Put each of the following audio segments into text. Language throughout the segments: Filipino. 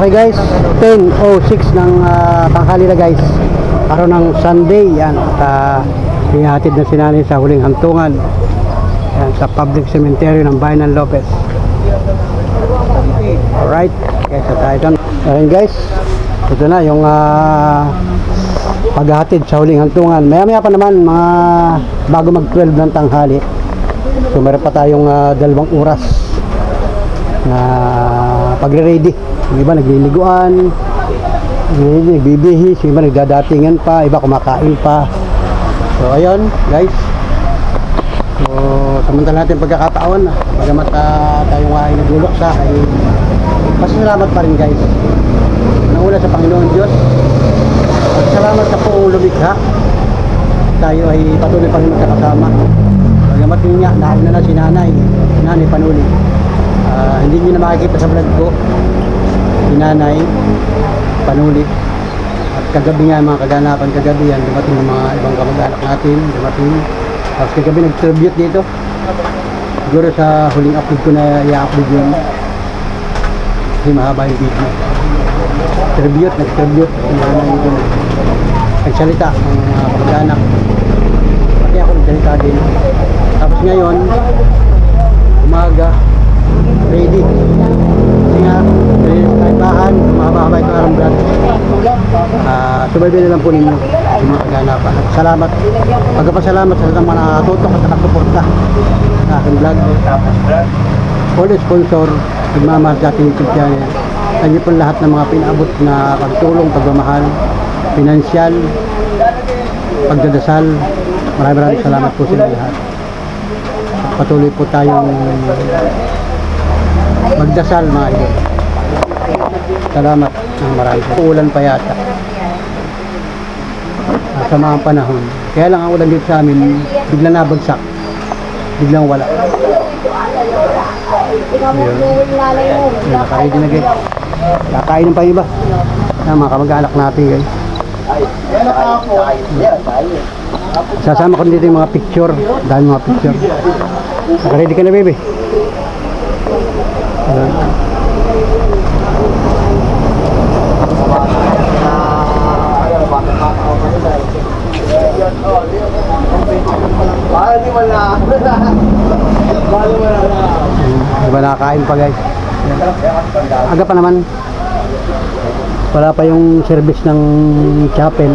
Okay guys, 10:06 ng tanghali na guys. Araw ng Sunday yan. At ihatid na si nanay sa huling hantungan yan, sa public cemetery ng Bayan ng Lopez. Alright guys, at tayo doon. Ayan guys, ito na yung paghahatid sa huling hantungan. Maya maya pa naman, mga bago mag 12 ng tanghali. So meron pa tayong 2 oras na pagre-ready. Yung iba nagliliguan, nagbibihis, yung iba nagdadatingan pa, iba kumakain pa. So ayun guys, so samantala natin pagkakataon, bagamat tayong ay nagluluksa, ay pasalamat pa rin guys. Unang-una sa Panginoon Diyos, at salamat sa buong lumikha. Tayo ay patuloy pa rin magkakasama. Bagamat yun nga, nauna na si nanay Panuli. Hindi nyo na makikita sa vlog ko si nanay Panuli. At kagabi nga, mga kaganapan kagabi yan, dumating ng mga ibang kamag-anak natin, dumating. Tapos kagabi nag-tribute dito. Siguro sa huling upload ko na i-upload yun, kasi mahaba yung video. Nag-tribute nagsalita ang mga kamag-anak, pati ako nagsalita din. Tapos ngayon umaga, ready kasi nga kahit bahan, mahaba-haba ito arang vlog. Subaybay na lang po ninyo yung mga kaganapan. At salamat, pagkapasalamat sa mga nakatutok at nakasuporta sa aking vlog. All the sponsor, nagmamahal sa ating YouTube channel. Thank you po lahat ng mga pinaabot na pagtulong, pagmamahal, pinansyal, pagdadasal. Maraming salamat po sa inyo lahat. Patuloy po tayong magdasal mga idol. Salamat ng marami. Uulan pa yata sa mga panahon. Kaya lang ang ulan dito sa amin, biglang nabagsak, biglang wala. Nakaready na guys. Kakainin pa iba na mga kamag-anak natin guys. Sasama ko dito yung mga picture. Dahil mga picture. Nakaready ka na baby? Diba nakakain pa guys? Aga pa naman. Wala pa yung service ng chapel.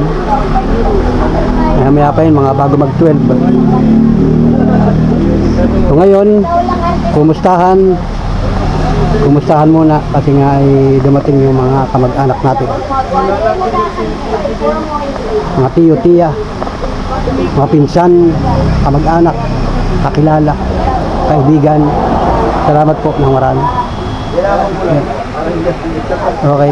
Maya pa yun, mga bago mag 12. So ngayon, kumustahan muna kasi nga ay dumating yung mga kamag-anak natin, mga tiyo, tiya, mga pinsan, kamag-anak, kakilala, kaibigan. Salamat po ng marami. Okay.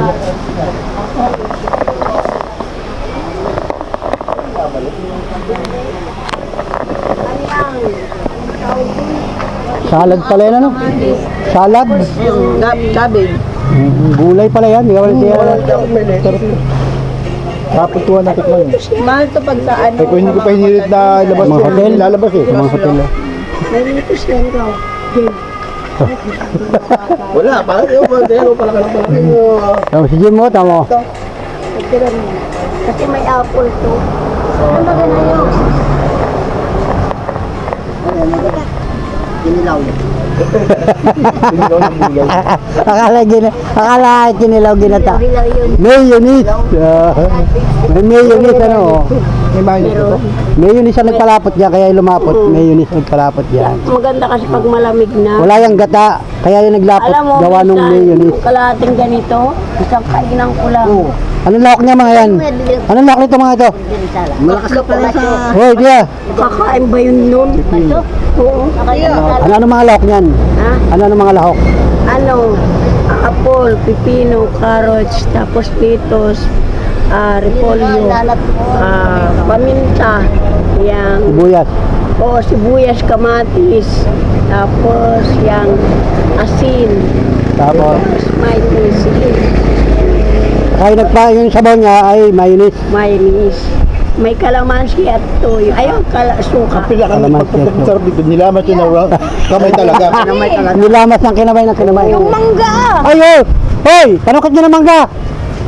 Salad pala yan, ano? Salad? Cabbage. Gulay pala yan, di ka pala siya. Kaputuan natin man. Mahal to pag sa ano. Kung hindi ko pa hinirit na ilabas Mga ko, hotel? lalabas eh. Sa mga hotel. Nalitos na ikaw. Wala, parang yung pala ka lang pala. Tama si Jim mo, tama. Kasi may apple to. Ano ba gano'n yun? Kinilaw yun. Akala kinilaw ginata. Kinilaw yun. Mayonnaise. May mayonnaise ano. May bahay dito. Mayonnaise ang nagpalapot niya kaya lumapot. Mayonnaise ang nagpalapot yan. Maganda kasi pag malamig na. Wala yung gata kaya yung naglapot Alam mo, gawa nung mayonnaise. kalahating ganito, isang kainan ko lang. Anong lahok niya mga yan? Anong lahok nito mga ito? Malakas ka pala sa... Hoy, dia. Kakain ba yun nun? Oo. Ano mga lahok niyan? Ha? Ano mga lahok? Ano? Apple, pipino, carrots, tapos pitos, repolyo, paminta, yang Sibuyas. sibuyas, kamatis, tapos yang asin, Tapos mayonnaise, kaya yung sabaw niya ay mayonnaise. mayonnaise. May kalamansi at toyo. Ayun, suka. Pila ka ng pagpapasarap dito, nilamat yun na kamay talaga. Nilamas ng kinabay ng kinabay. Yung mangga! Ay, oh! Hoy, panukit nyo ng mangga.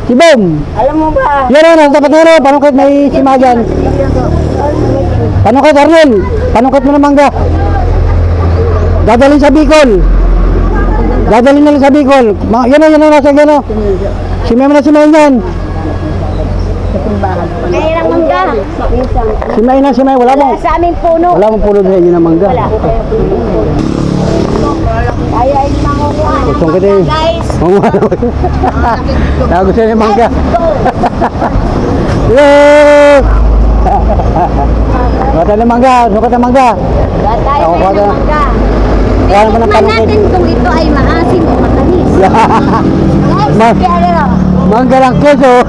Si Bom. Alam mo ba? Yan na, tapat na rin. Panukit, may simagan. Panukit, Arnel. Panukit mo ng mangga. Dadalhin sa Bicol. Dadalhin na lang sa Bicol. Yan na, nasa gano. Simay mo na simay yan. Kaya lang mangga. Simay na, simay. Wala mo. Sa aming puno. Wala mong pulo sa inyo ng mangga. Wala. Kaya ay mangunguha. Kusong ka din. Guys. Gusto niya ng mangga. Yay! Bata ng mangga. Sukat ng mangga. Tayo Ako, ng bata. mangga. Wala naman ng Tikman panukit. natin kung ito ay maasim o matamis. Guys, Ma- kaya Mangga ng Quezon.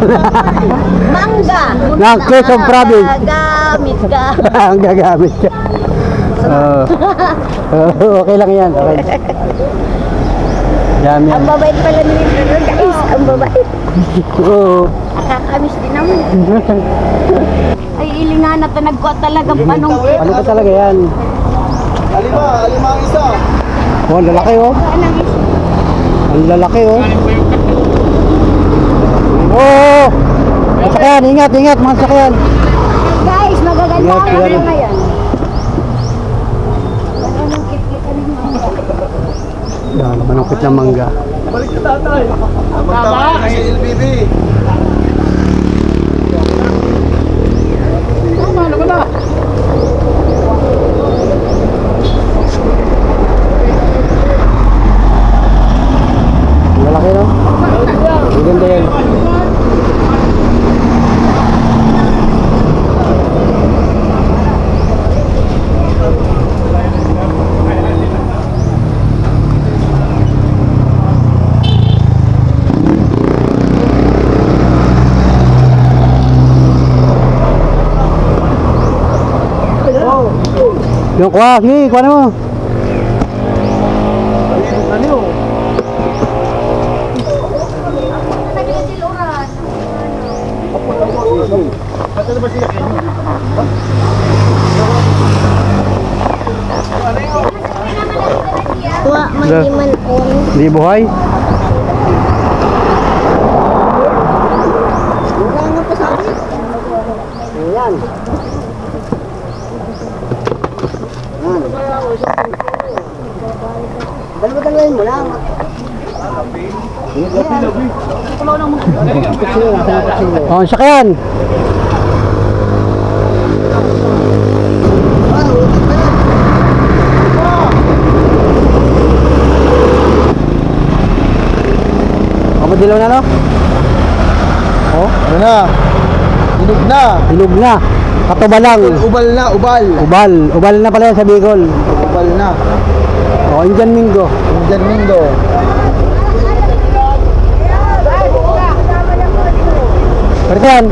mangga. Ng Quezon Province. Gamit ka. Ang gagamit ka. Okay lang yan. Okay. Dami yan. Ang babait pala ni Lito, guys. Ang babait. Oo. Nakakamis din naman. Ay, ilingan na nagkuha talagang panong. Ano ba talaga yan? Alima ang isa. Oh, ang lalaki oh. Ang lalaki oh. Oh! Masakyan, ingat, ingat mga sakyan. Guys, magaganda Ingat, ang ingat. ano ngayon. Anong kit-kita ninyo? Yan, manukit ng mangga. Balik ka tatay. Magtama ka sa LBB. Tama naman na. Ang lalaki no? Ang ganda yan. Yung kuha, sige, kuha na mo. Ano? Tuwa, magiman on. Hindi buhay. Yan. Dalawa-dalawain mo lang. Oh, sakyan. Dilaw na no? Oh, Ano na? Hinog na. hinog na. Katuba lang. Ubal na, ubal. Ubal. Ubal na pala yan sa Bicol. Ubal na. Oh, Indian Mingo. Indian Mingo. Pwede yan.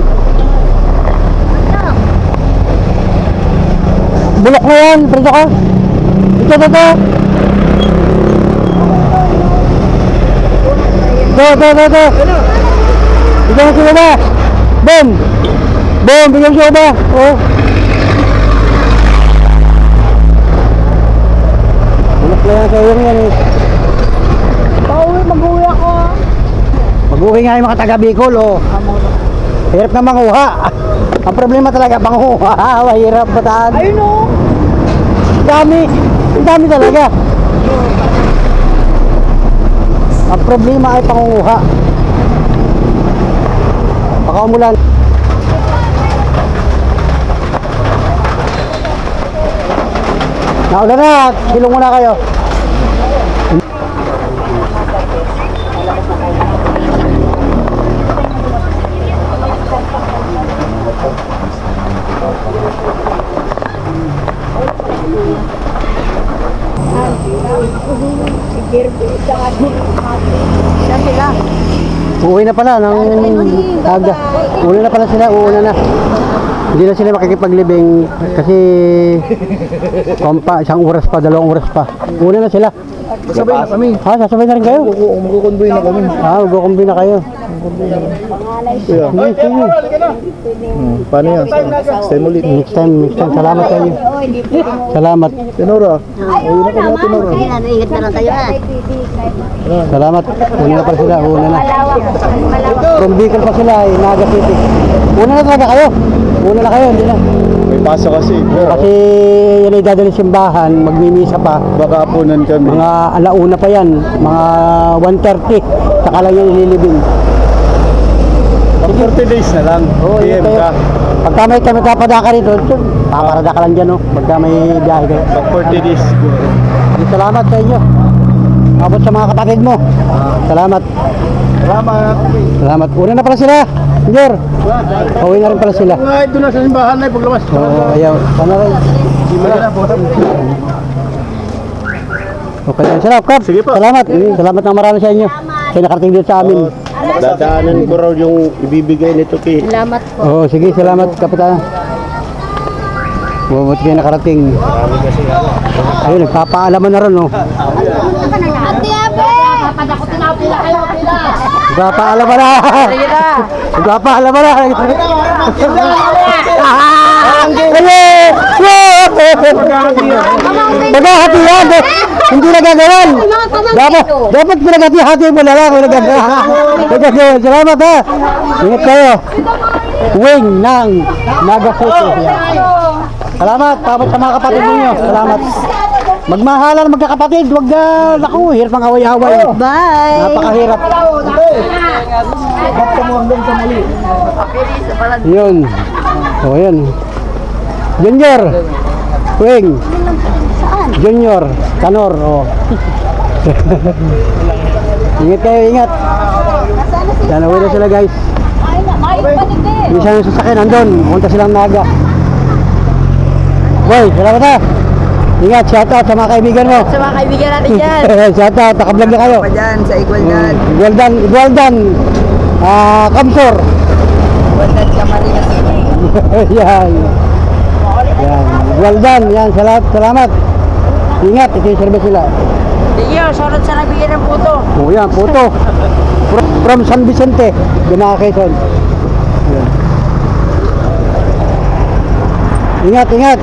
Bulok na yan. Pwede ka. Ito. Ito. Bigyan mo siya ba? Boom! Bigyan mo siya ba? Oh. Bulok na yan sa iyo yan eh. Mag-uwi ako. Mag-uwi nga yung mga taga Bicol oh. Hirap na manguha. Ang problema talaga panguha. Mahirap bataan. Ayun o. Ang dami talaga. Ang problema ay pangunguha. Baka umulan. Naulan na, bilong muna kayo. Siya sila. Uuwi na pala ng aga. Uuna na pala sila, uuna na. Hindi na sila makikipaglibing kasi isang oras pa, 2 oras pa. Una na sila. Sabay na kami. Ha, sasabay na rin kayo? Magkukonvoy na kami. Magkukumbin na kayo. Kuya. Sige, sige. Paano yan? Stay mo ulit. Next time. Salamat sa inyo. Salamat. Tenora. Ayun na ka Tenora. Ingat na lang kayo ha. Salamat. Una na pala sila. Una na. Malawak. From Bicol pa sila, Naga City. Una na talaga kayo. Una na kayo, hindi na. May pasok kasi. Kasi yan ay dadali simbahan, magmimisa pa. Baka apunan kami. Mga alauna pa yan, mga 1:30. Saka lang yan ililibing. 40 days na lang. Oo, PM ka. Pagka may kami kapadaka rito, paparada ka lang dyan, no? Pagka may biyahe kayo. Pag 40 days. Salamat sa inyo. Abot sa mga kapatid mo. Salamat. Salamat. Salamat. Una na pala sila. Senyor. Pauwi na rin pala sila. Mga ito na sa simbahan na paglabas. Oo, ayaw. Sana rin. Okay, salamat, Kap. Sige po. Salamat. Salamat ng marami sa inyo. Kaya nakarating dito sa amin. Dadaanan ko raw yung ibibigay nito kay. Salamat po. Oo, sige, salamat, Kapitan. Bumabot kayo nakarating. Ayun, nagpapaalaman na rin, no? Ate Abe! Papadako na pila kayo, pila. Nagpapaalaman na! Nagpapaalaman na! Maghahatihan! Hindi nagagawan! Dapat pinaghati-hati mo na lang kung nagagawan. Salamat ha! Ingat kayo! Wing ng Naga City. Salamat! Tapos sa mga kapatid ninyo. Salamat! Magmahalan magkakapatid, wag naku, hirap ang away-away. Bye! Napakahirap. Yun. O yan. Junior. Wing. Junior. Kanor. O. Ingat kayo, ingat. Sana uwi na sila guys. Bisa yung sasakyan nandun. Punta silang Naga. Boy, salamat ha. Ingat, shoutout sa mga kaibigan mo. Sa mga kaibigan natin dyan. Shoutout, nakablog na kayo. Pa dyan, sa Igualdan. Igualdan, Kamsor. Igualdan, Camarines. Yan. Yan. Igualdan, yan. Salamat. Ingat, ito yung service sila. Sige, sorot sa nabigyan ng puto. O yan, puto. From San Vicente, Ginaka Quezon. Yan. Ingat, ingat.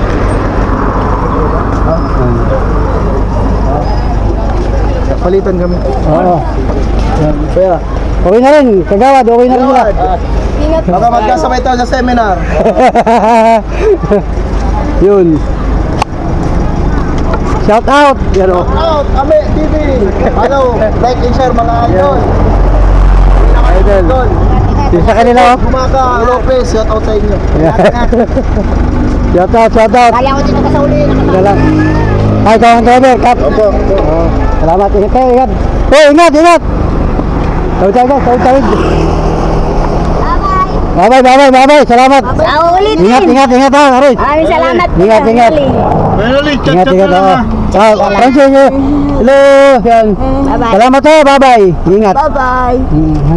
Palitan kami. Oo. Kaya. Okay na rin, kagawad, okay na rin sila. Ingat. Baka magkasabay tayo sa seminar. Yun. Shout out. Yan o. Out, Ame TV. Ano, like and share mga idol. Idol. Yung sa kanila o. Gumaka Lopez, shout out sa inyo. Shout out, shout out. Kaya ko dito ka sa uli. Yan lang. Hi, ikaw ang driver, Kap. Opo. Oh, salamat. Ingat kayo, ingat. Oh, ingat, ingat. Tawid. Bye-bye. Salamat. Sa ulit Ingat ha. Aray. Maraming salamat. Ingat. Finally, Ingat ha. Francis, hello. Yan. Bye-bye. Salamat ha. Bye-bye. Ingat. Bye-bye.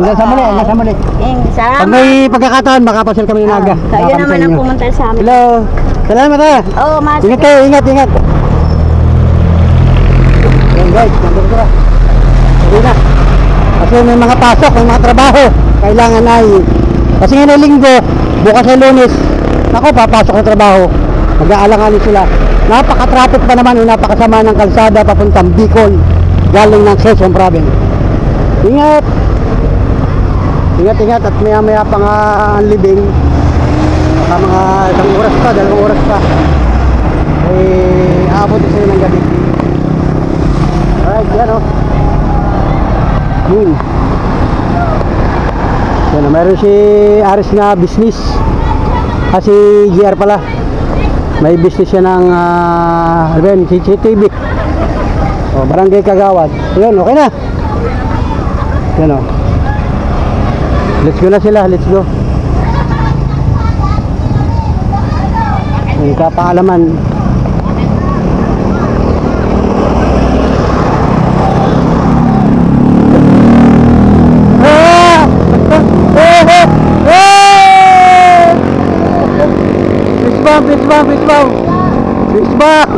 Hanggang sa muli. Pag Salamat. may pagkakataon, makapasyal kami ng Naga. Kayo naman ang pumunta sa amin. Hello. Salamat ha. Oo, mas. Ingat kayo, ingat. Yan guys, nandun ko na. Hindi na. Kasi may mga pasok, may mga trabaho. Kailangan ay, kasi ngayon ay linggo, bukas ay Lunes. Ako, papasok na trabaho. Mag-aalanganin sila. Napaka-traffic pa naman, napakasama ng kalsada papuntang Bicol, galing ng Quezon Province. Ingat at maya pa nga ang libing. Baka mga 1 oras pa, 2 oras pa. Aabot na sila ng gabi. Alright, yan o. Yan o, meron si Aris na business. Si GR pala. May business siya ng CCTV. O, Barangay Kagawad. Yun, okay na. Yan o. Let's go na sila, let's go. Yung kapaalaman. Fish bomb! Fish bomb!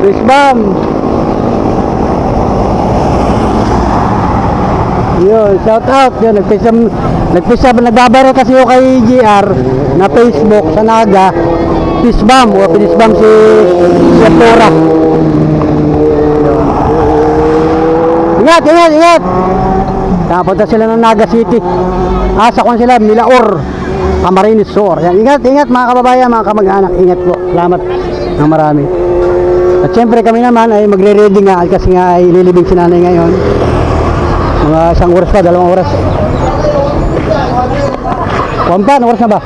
Fish bomb! Yun, shout out yun, nagbabara kasi yung kay GR na Facebook sa Naga, fish bomb, o fish bomb si Tora. Ingat, ingat, ingat! Napunta sila ng Naga City. Sakon sila, Milaor, Camarines Sur. Yan, ingat, ingat mga kababayan, mga kamag-anak, ingat po. Salamat ng marami. At syempre kami naman ay magre-ready nga kasi nga ay ililibing si nanay ngayon. Mga 1 oras pa, 2 oras. Kumpa, oras na ba?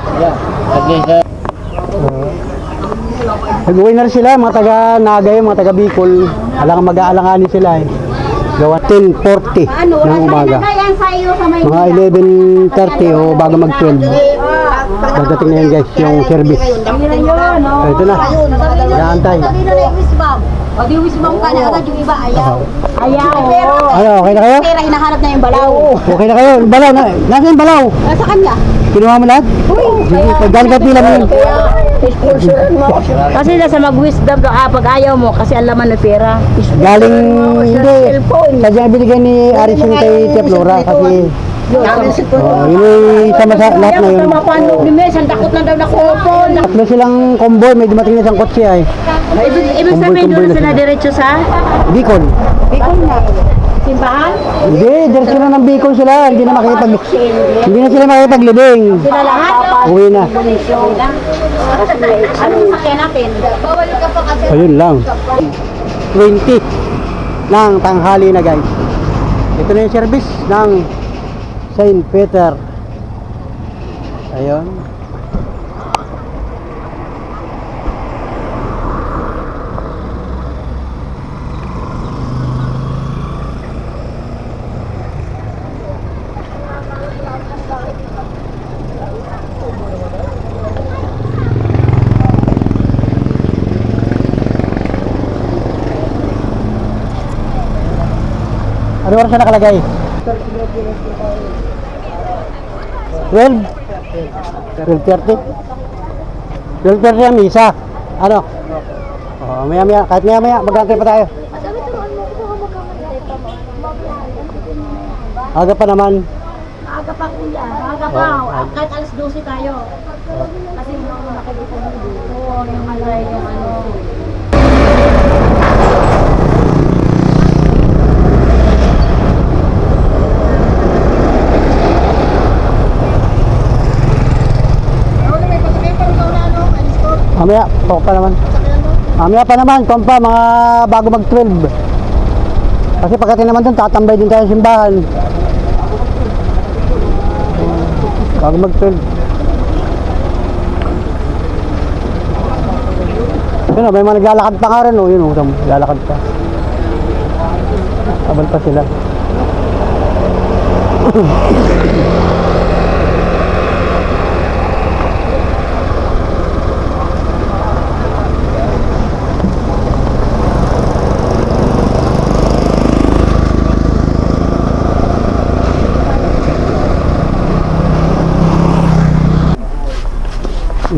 Nag-uwi na rin sila, mga taga-Naga yung mga taga-Bicol. Alang mag-aalanganin sila eh. Gawa 10:40 ng umaga. Mga 11:30 o bago mag-12. Pagdating na yun guys, yung service. Ito na. Naantay. O di wisbang ka na agad yung iba, ayaw. Ayaw. Ano, okay na kayo? Pera, hinahanap na yung balaw. Okay na kayo? Balaw na. Nasaan yung balaw? Sa kanya. Kinuha mo lahat? Galing ka pila mo yun. Kasi nasa mag-wisdom ka pag ayaw mo kasi ang laman ng pera. Galing, hindi. Sadyang binigay ni Arising kay Tia Flora kasi yun ay sama sa lahat na yun. Ayaw sa mapano ni Mes, ang takot na daw na kupon. Tatlo silang convoy, may dumating na isang kotse ay. Ibig sabihin doon sila diretso sa Bicol. Bicol na. Simbahan? Hindi, diretso na ng Bicol sila. Hindi na sila makipaglibing. Sila lahat? Uwi na. Anong sakyan natin? Bawal ka pa kasi. Ayun lang. 20 ng tanghali na guys. Ito na yung service ng Saint Peter. Ayun. Ano oras na nakalagay? 12? 12:30? 12:30 ang misa. Ano? Maya-maya, kahit maya-maya, mag-antay pa tayo. Aga pa naman. Maaga pa kuya. Maaga pa. Kahit alas 12 tayo. Kasi mga nakikita dito. Oo, yung alay, yung ano. Mamaya, pa naman. Mamaya pa naman, kompa, mga bago mag-12. Kasi pagkati naman dun, tatambay din tayo sa simbahan. Bago mag-12. Yun o, may mga naglalakad pa nga rin o. Yun o, naglalakad pa. Abal pa sila.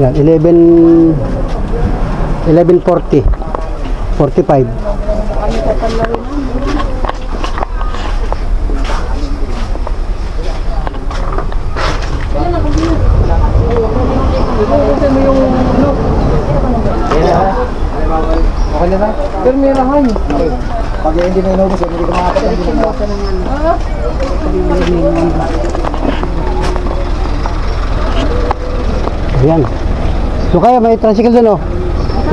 Yan, 11:40. 45. Okay na na? Pero may rahay. Pag hindi na inubos, hindi ka makapatid. Ayan. So kayo, may tricycle dun, oh.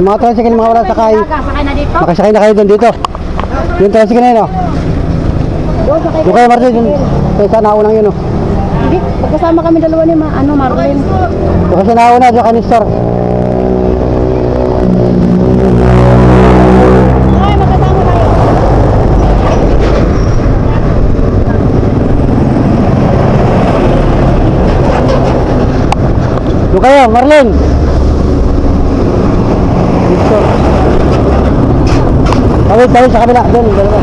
Yung mga tricycle, mga wala sakay. Sakay na dito. Makasakay na kayo dun dito. Yung tricycle na yun, oh. Yung kayo, Martin, dun. Kaya sa naunang yun, oh. Hindi, pagkasama kami dalawa ni Marlene. Yung kasi nauna, yung kanistor. Ay, magkasama tayo. Yung kayo, Marlene. Dito. Tawid sa kabila. Doon, dalawa.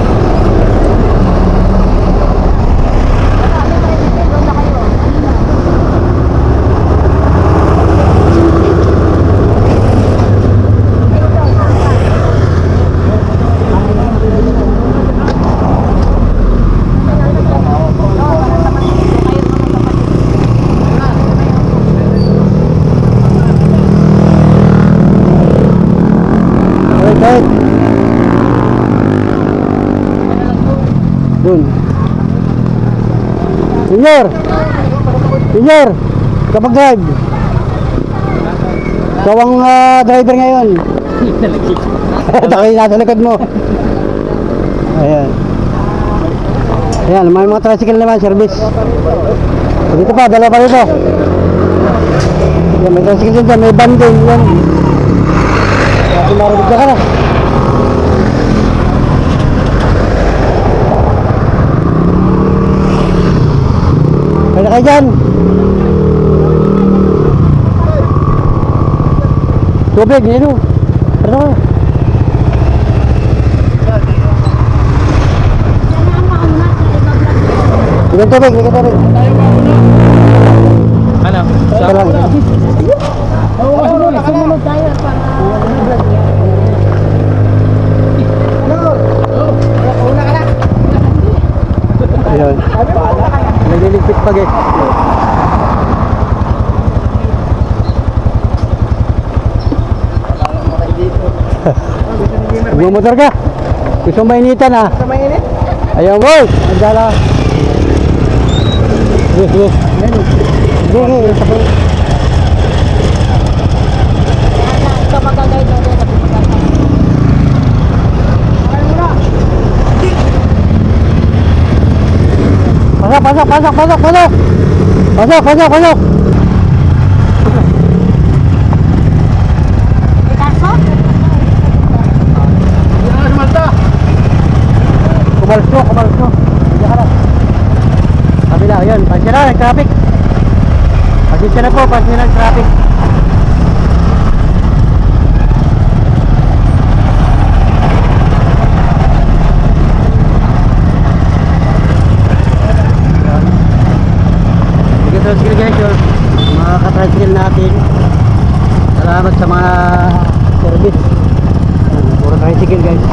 Junior! Junior! Kapag drive! Ikaw ang driver ngayon. Takay nasa likod mo. Ayan. Ayan, may mga tricycle naman, service. Dito pa, dalawa pa dito. Ayan, may tricycle din dyan, may van din. Yan. Kaya marunod ka na. Kaya kayo dyan. Tubig, yun o. Ano ka? Ilang tubig, ilang tubig. Ano? Ito lang. Sumunod tayo para Ayun. Nagliligpit pag eh. Magmumotor ka? Gusto mo mainitan ha? Sa mainit? Ayaw boy! Nagdala. Yes, yes. Sige, isa po. ito magagay doon din ako magagay. Pasok, pasok, pasok, pasok, pasok! Pasok, pasok, pasok! Itaso? Kumalso, kumalso. Diyan ka na. Kabila, yun. Pansya na, nag-traffic. Pasensya na po, pansya na, nag-traffic. Sige, tricycle guys, yun. Mga ka-tricycle natin. Salamat sa mga service. Puro tricycle guys.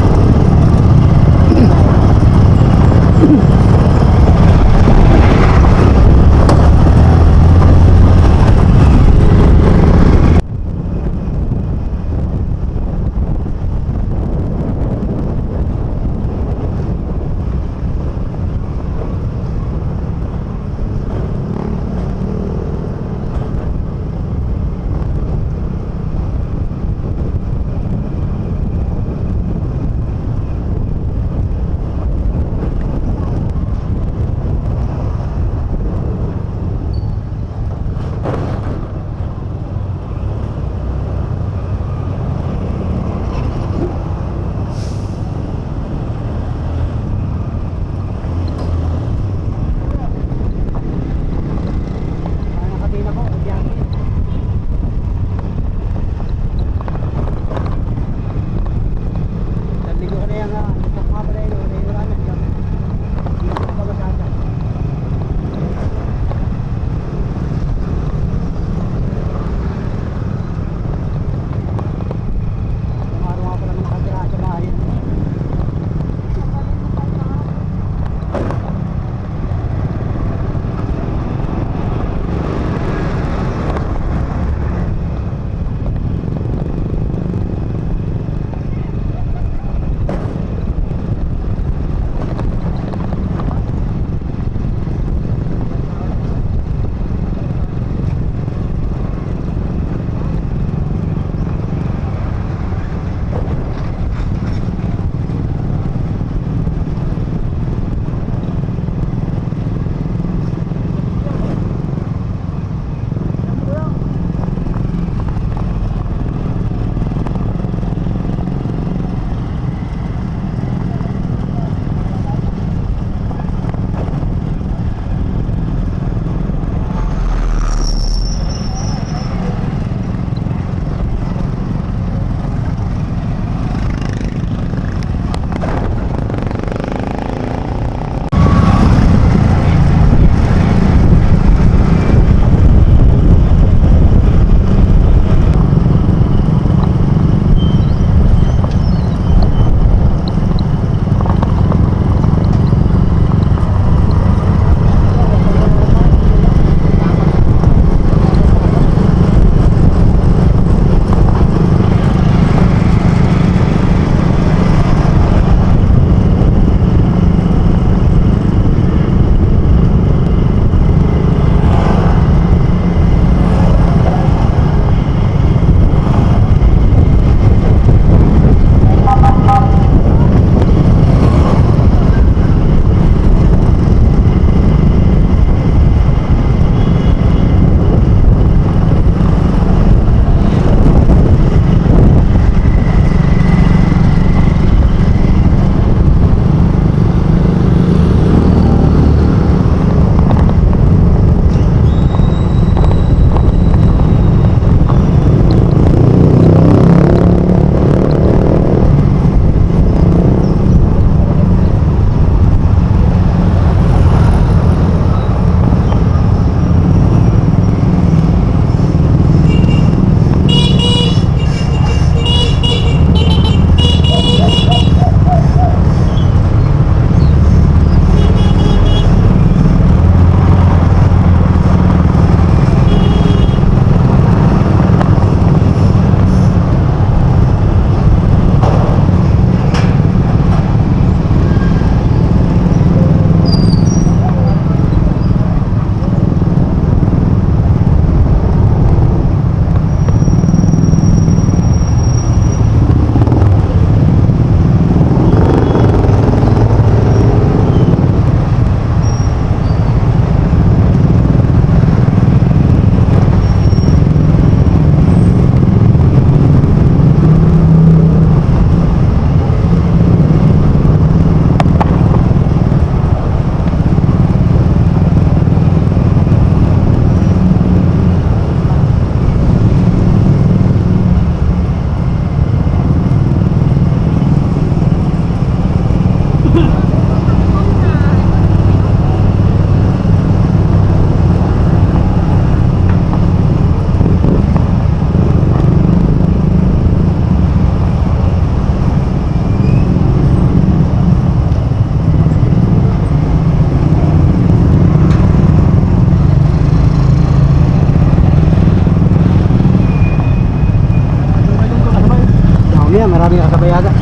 maraming kasabayada.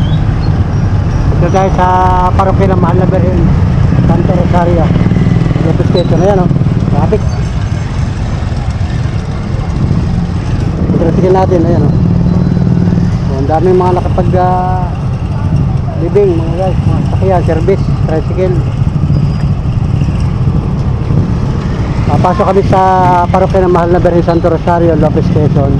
Ito tayo sa parokya ng Mahal na Birhen, Santo Rosario. Lopez Quezon na yan, oh. Traffic. Traffic natin, ayan, oh. So, ang daming mga nakapag living, mga guys, mga sakyan, service, tricycle. Pasok kami sa parokya ng Mahal na Birhen, Santo Rosario, Lopez Quezon.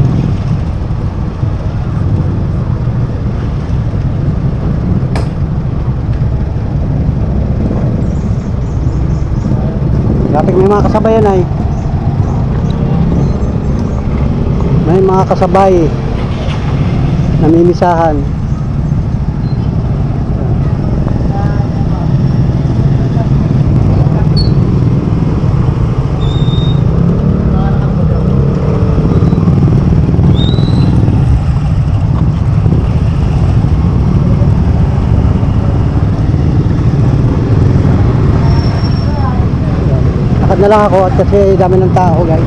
Dapat may mga kasabayan ay may mga kasabay namimisahan. Lakad na lang ako at kasi dami ng tao, guys.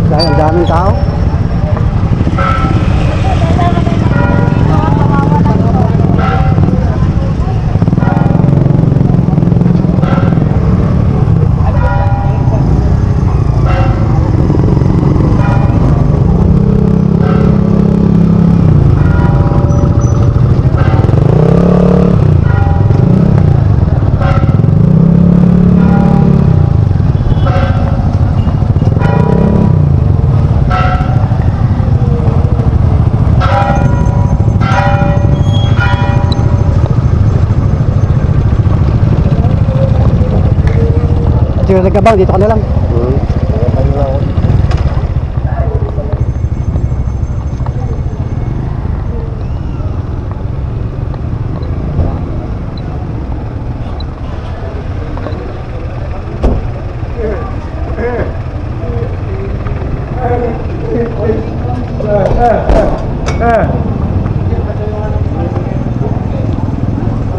Dahil ang daming tao. Sino nagkabang, dito ka na lang.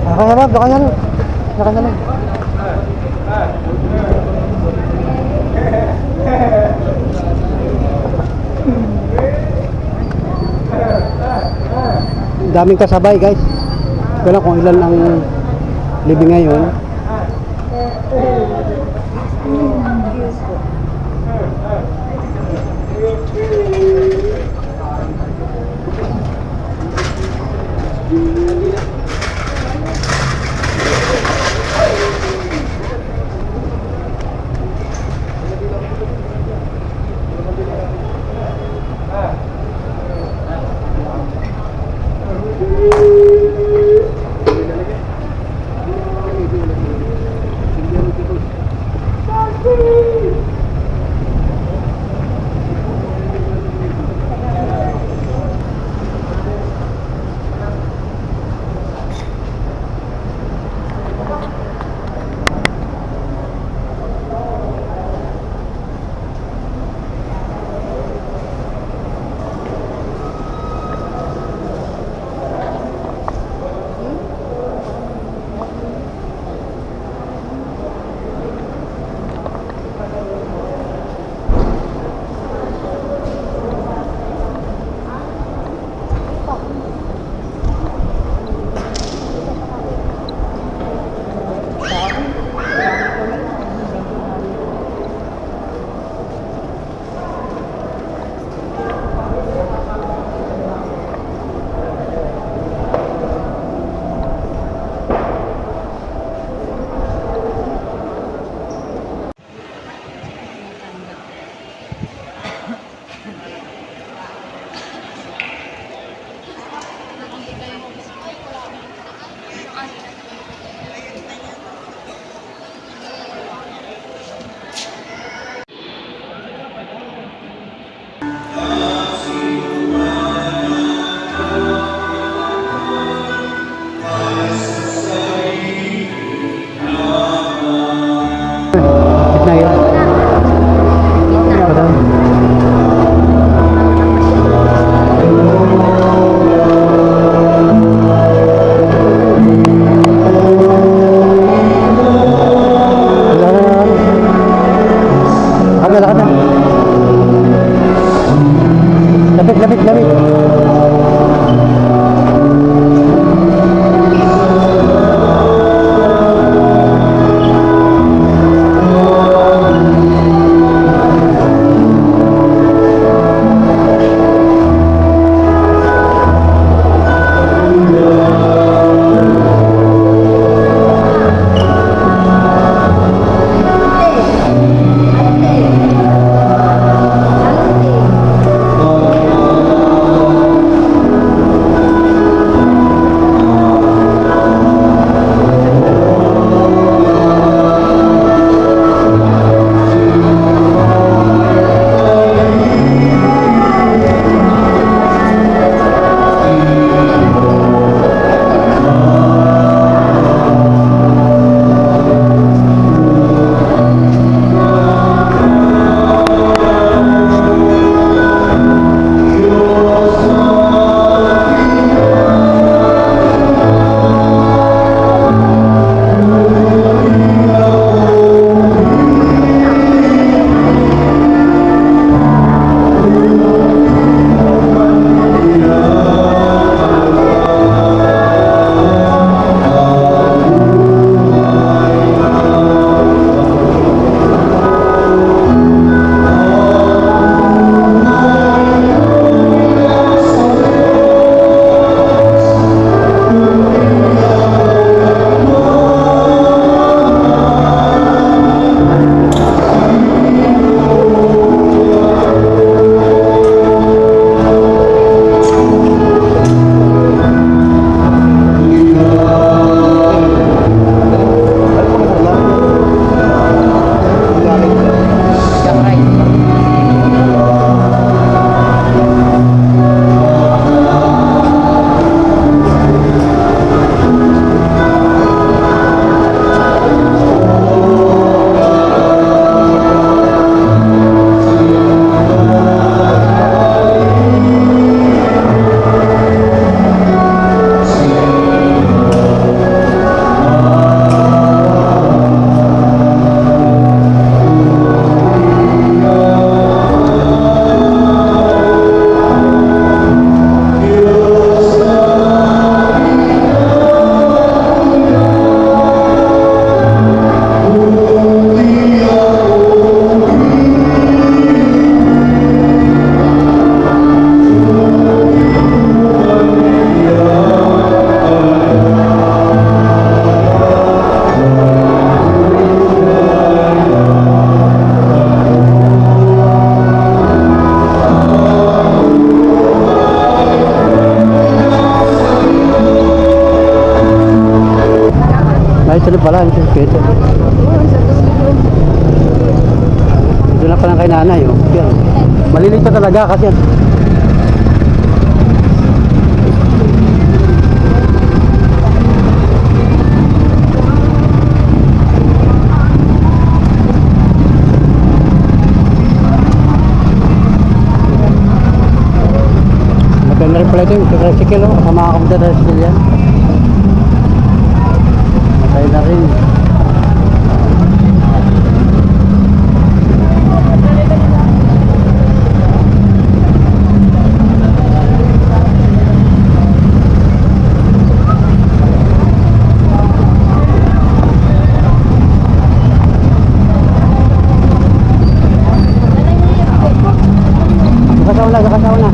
Nakanya lang, nakanya lang. Nakanya lang. Daming kasabay, guys. Ito lang kung ilan ang living ngayon. Ay, ito na pala. Ito na pala kay nanay. Oh. Yan. Malilito talaga kasi yan. Maganda rin pala ito yung tricycle. Oh. Kasama ka sa tricycle yan. Matay na rin. Kasaw na.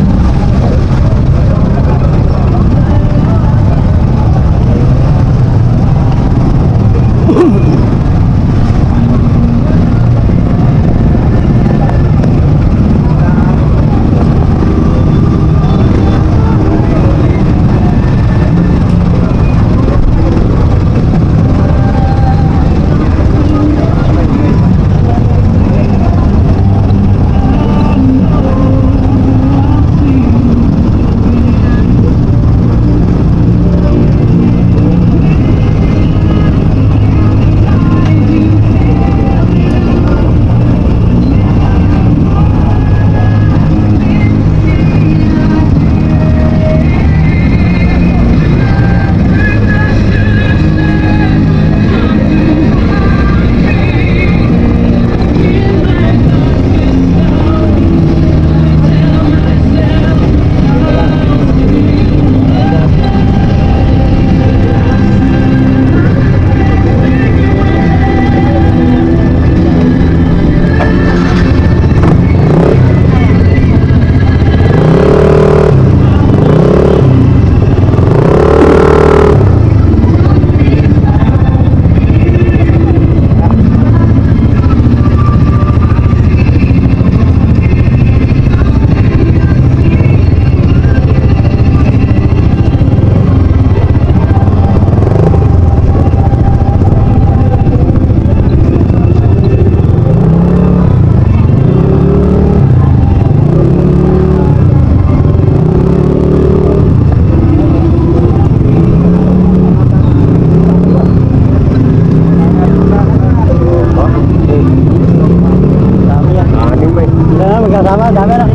Magkasama, dami na.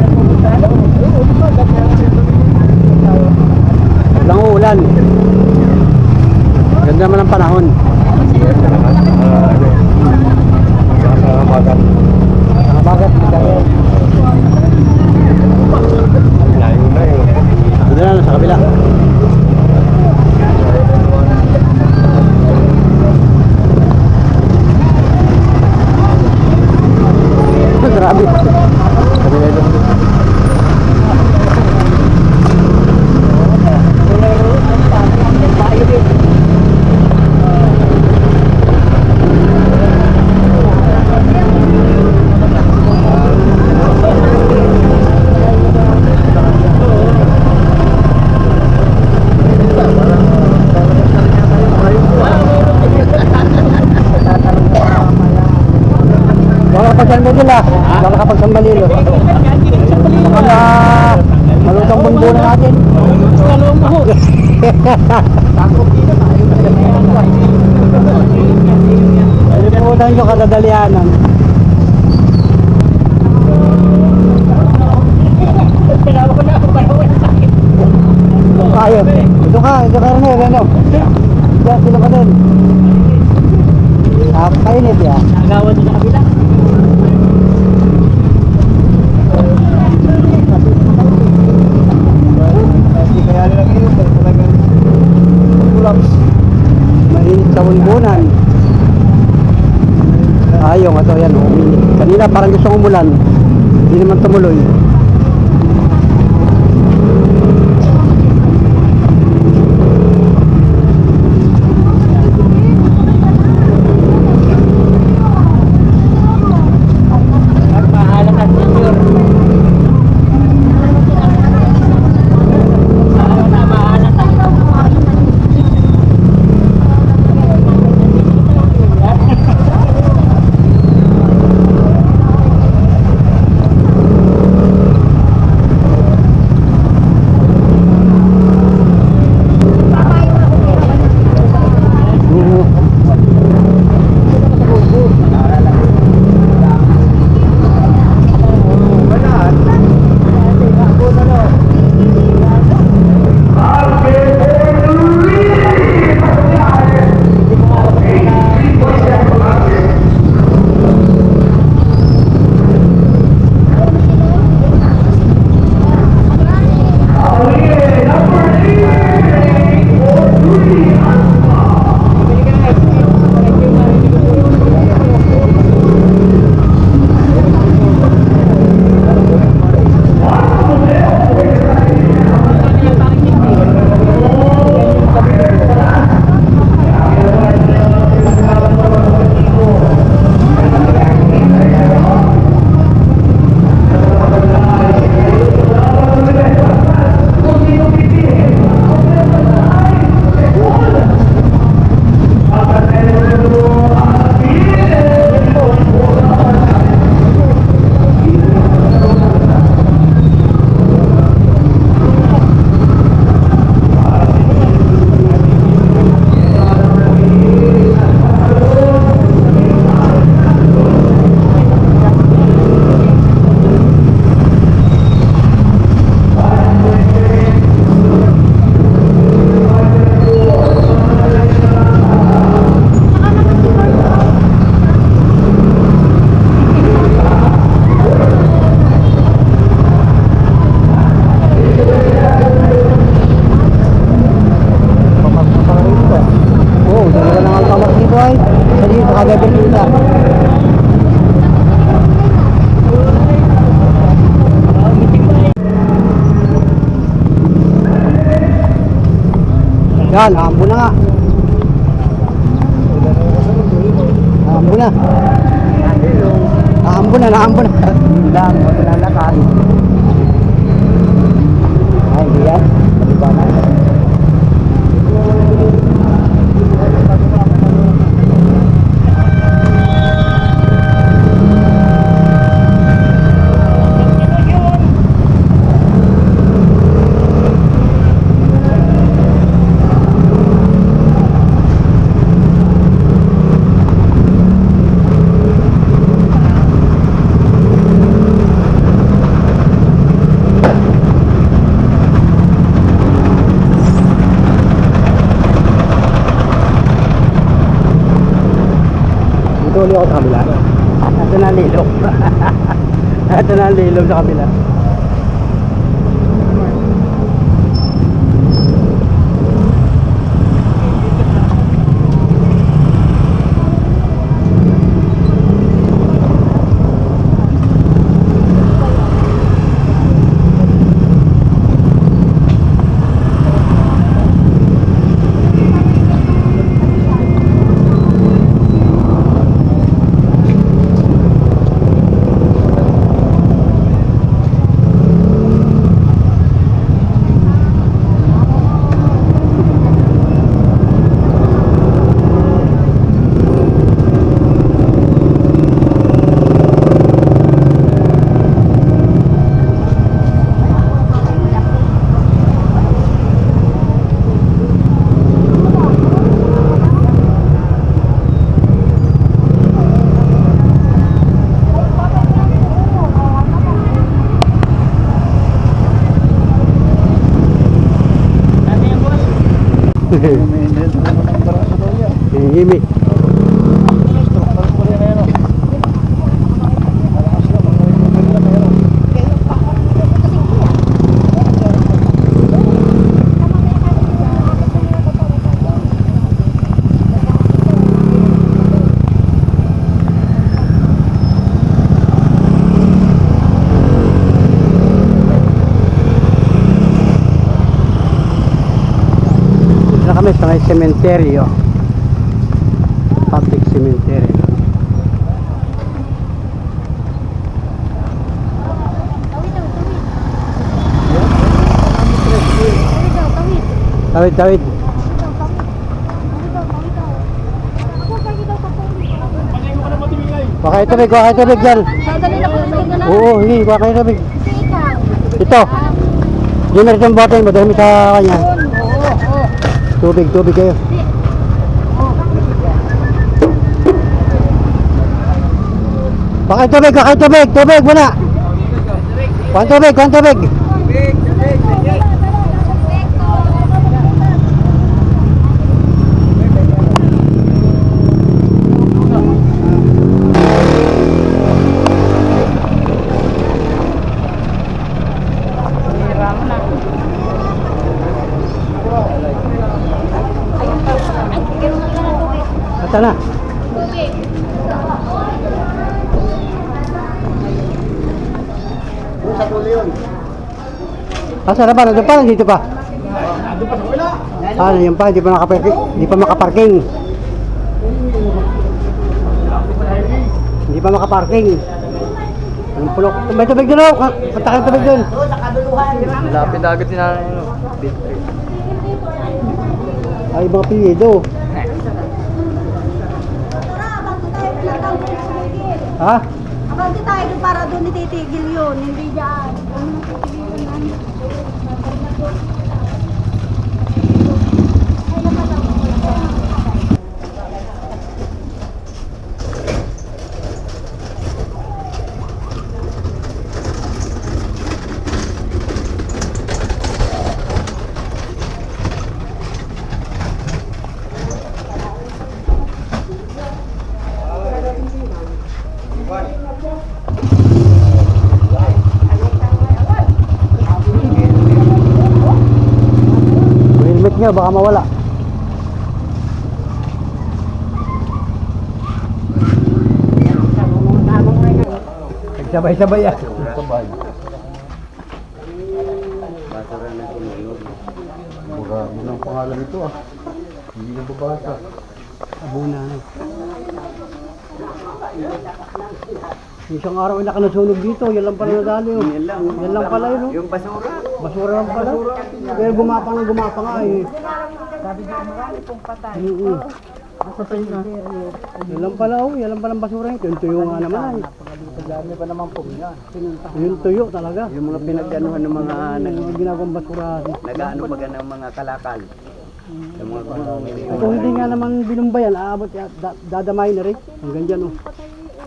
Walang ulan. Ganda naman ang panahon. Bagat. Layo na yun. Doon na, sa kabila. Grabe. Kabila ito. Sila, baka kapag sambalilo. Baka na malutong bumbo na natin. Alimutan nyo kadadalianan. Kayo. Ito ka rin eh, ano? Diyan, sila ka din. Kainit ya. Nagawan nyo sa kabila. Mainit sa bunbunan. Ayaw nga to yan. Kanina parang gustong umulan. Hindi naman tumuloy. Aga Bermuda. Yan, naambo na nga. Naambo na. Naambo na, naambo na. Lang, wala na lakas. Ay, hindi yan. Maliba na. Dito ulit ako sa kabila. Ito na ang lilong. Ito na ang lilong sa kabila. Hihimi. Dito na kami sa may cementerio. Public cemetery. Tawid, tawid. Baka ito tubig dyan. Oo, hindi, baka ito tubig. Ito. Generation bottle, madami sa kanya. Tubig, tubig kayo. Baka tubig, tubig muna. Kuhan tubig. Ito na. Sa tuloy yun. Asa na ba? Nandun pa? Dito pa? Nandun pa sa wala. Ah, yun pa. Hindi pa nakaparking. Hindi pa makaparking. Hindi pa makaparking. Anong pulok? May tubig doon ako. Punta ka ng tubig doon. Sa kaduluhan. Lapit agad din na yun. Ay, mga piyedo. Ha? Abante tayo doon para doon ititigil yun, hindi dyan. Ano titigilan namin? Helmet niya, baka mawala. Sabay-sabay yan. Sabay. Basura na sinulog. Mura, yun ang pangalan nito ah. Hindi na babasa. Abuna na. Isang araw ay nakanasunog dito, yan lang pala nadali. Oh. Yan lang pala yun. Oh. Yung basura. Basura lang pala. Pero gumapang nga eh. Sabi ko, marami pong patay. Yan lang pala oh, yan lang palang basura yun. Yung tuyo nga naman ay. Dami pa naman po yan. Yung tuyo talaga. Yung mga pinagdanuhan ng mga Yung ginagawang basura. nag-ano baga ng mga kalakal. Yung mga kumamili. Kung hindi nga naman binumbayan, aabot, dadamay na rin. Hanggang dyan oh.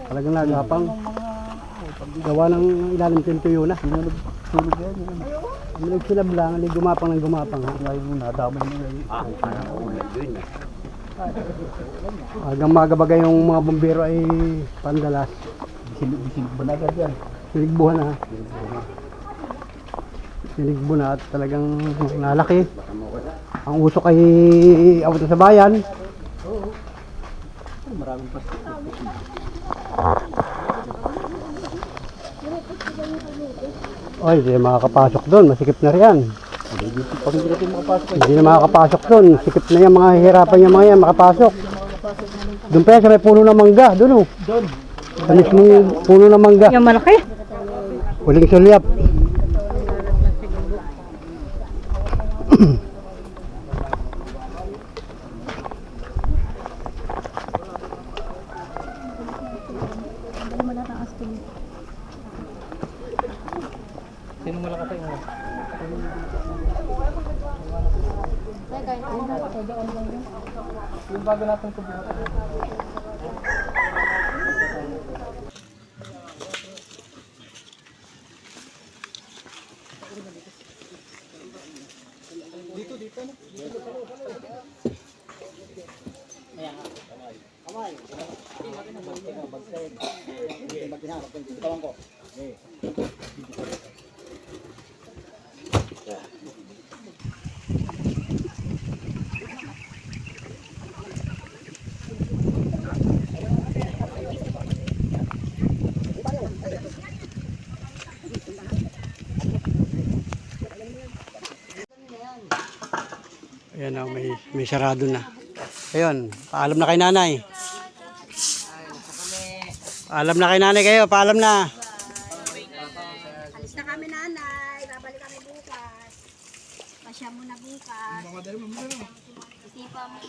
Talagang nagapang. Gawa ng ilalim ng tuyo na. Tulog yan. Nagsilab lang, gumapang ng gumapang. Ngayon nadamay mo yan. Ulan yun. Hanggang magabagay yung mga bombero ay pandalas. Bisilip ba na agad yan? Sinigbuhan na. Sinigbo na at talagang nalaki. Ang usok ay abot na sa bayan. Maraming pa. Ay, hindi na makakapasok doon. Masikip na riyan. Pag hindi natin makapasok Hindi na makakapasok doon. Sikip na yan. Mga hihirapan yung mga yan makapasok. Doon pa yan sa may puno ng mangga. Doon oh. doon. Sa mismong puno ng mangga. Yung malaki? Huling sulyap. Sino malakas tayo? Yung bago natin ito. Ayan oh, may sarado na. Ayun, paalam na kay nanay. Paalam na kay nanay kayo, paalam na. Alis na kami, nanay. Babalik kami bukas. Pasya mo na bukas. Isipa mo.